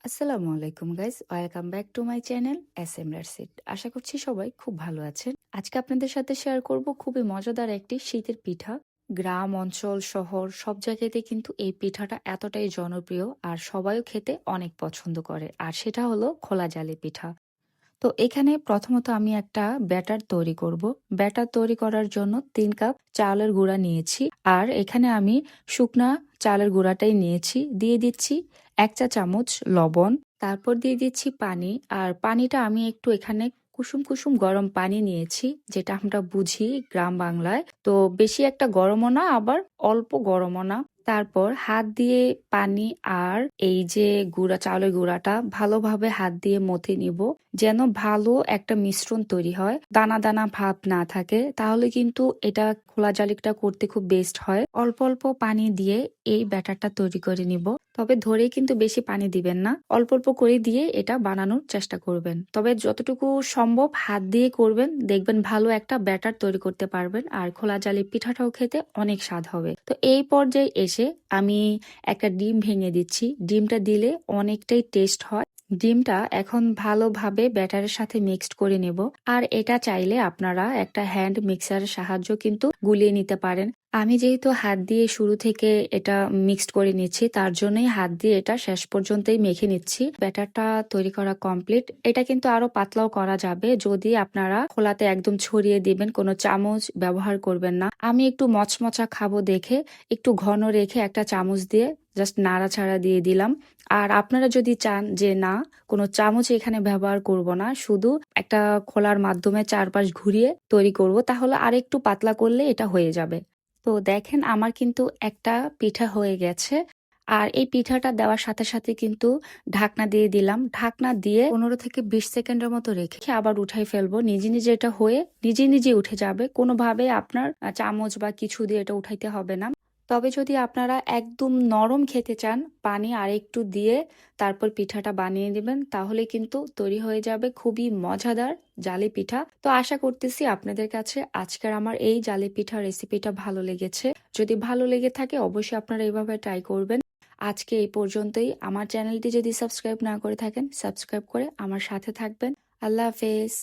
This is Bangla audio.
আসসালামু আলাইকুম guys, welcome back to my channel S M Rashid. আশা করছি সবাই খুব ভালো আছেন। আজকে আপনাদের সাথে শেয়ার করব খুবই মজাদার একটি শীতের পিঠা। গ্রাম অঞ্চল শহর সব জায়গাতে কিন্তু এই পিঠাটা এতটাই জনপ্রিয় আর সবাইও খেতে অনেক পছন্দ করে, আর সেটা হলো খোলা জালি পিঠা। তো এখানে প্রথমত আমি একটা ব্যাটার তৈরি করব। ব্যাটার তৈরি করার জন্য 3 কাপ চালের গুঁড়া নিয়েছি, আর এখানে আমি শুকনা চালের গুঁড়াটাই নিয়েছি। দিয়ে দিচ্ছি 1 চা চামচ লবণ, তারপর দিয়ে দিচ্ছি পানি। আর পানিটা আমি একটু এখানে কুসুম কুসুম গরম পানি নিয়েছি, যেটা আমরা বুঝি গ্রাম বাংলায়। তো বেশি একটা গরমও না, আবার অল্প গরমও না। তারপর হাত দিয়ে পানি আর এই যে চাউলের গুঁড়াটা ভালোভাবে হাত দিয়ে মথে নিব, যেন ভালো একটা মিশ্রণ তৈরি হয়, দানা দানা ভাব না থাকে। তাহলে কিন্তু এটা খোলা জালিটা করতে খুব বেস্ট হয়। অল্প অল্প পানি দিয়ে এই ব্যাটারটা তৈরি করে নিব। তবে ধরে কিন্তু বেশি পানি দিবেন না, অল্প অল্প করে দিয়ে এটা বানানোর চেষ্টা করবেন। তবে যতটুকু সম্ভব হাত দিয়ে করবেন, দেখবেন ভালো একটা ব্যাটার তৈরি করতে পারবেন, আর খোলা জালি পিঠাটাও খেতে অনেক স্বাদ হবে। তো এই পর্যায়ে এসে আমি একটা ডিম ভেঙে দিচ্ছি। ডিমটা দিলে অনেকটাই টেস্ট হয়। ডিমটা এখন ভালোভাবে ব্যাটারের সাথে মিক্সড করে নেব। আর এটা চাইলে আপনারা একটা হ্যান্ড মিক্সারের সাহায্য কিন্তু গুলিয়ে নিতে পারেন। আমি যেহেতু হাত দিয়ে শুরু থেকে এটা মিক্সড করে নিচ্ছি, তার জন্যই হাত দিয়ে এটা শেষ পর্যন্তই মেখে নিচ্ছি। ব্যাটারটা তৈরি করা কমপ্লিট। এটা কিন্তু আরো পাতলাও করা যাবে যদি আপনারা খোলাতে একদম ছড়িয়ে দিবেন, কোনো চামচ ব্যবহার করবেন না। আমি একটু মচমচা খাবো দেখে একটু ঘন রেখে একটা চামচ দিয়ে জাস্ট নাড়াচাড়া দিয়ে দিলাম। আর আপনারা যদি চান যে না, কোনো চামচ এখানে ব্যবহার করব না, শুধু একটা খোলার মাধ্যমে চারপাশ ঘুরিয়ে তৈরি করব, তাহলে আর একটু পাতলা করলে এটা হয়ে যাবে। তো দেখেন আমার কিন্তু একটা পিঠা হয়ে গেছে। আর এই পিঠাটা দেওয়ার সাথে সাথে কিন্তু ঢাকনা দিয়ে দিলাম। ঢাকনা দিয়ে 15 থেকে 20 সেকেন্ডের মতো রেখে আবার উঠাই ফেলবো। নিজে নিজে এটা হয়ে নিজে নিজে উঠে যাবে, কোনোভাবে আপনার চামচ বা কিছু দিয়ে এটা উঠাইতে হবে না। তবে যদি আপনারা একদম নরম খেতে চান, পানি আর একটু দিয়ে তারপর পিঠাটা বানিয়ে নেবেন, তাহলে কিন্তু তৈরি হয়ে যাবে খুবই মজাদার জালি পিঠা। তো আশা করতেছি আপনাদের কাছে আজকের আমার এই জালি পিঠা রেসিপিটা ভালো লেগেছে। যদি ভালো লেগে থাকে অবশ্যই আপনারা এইভাবে ট্রাই করবেন। আজকে এই পর্যন্তই। আমার চ্যানেলটি যদি সাবস্ক্রাইব না করে থাকেন, সাবস্ক্রাইব করে আমার সাথে থাকবেন। আল্লাহ হাফেজ।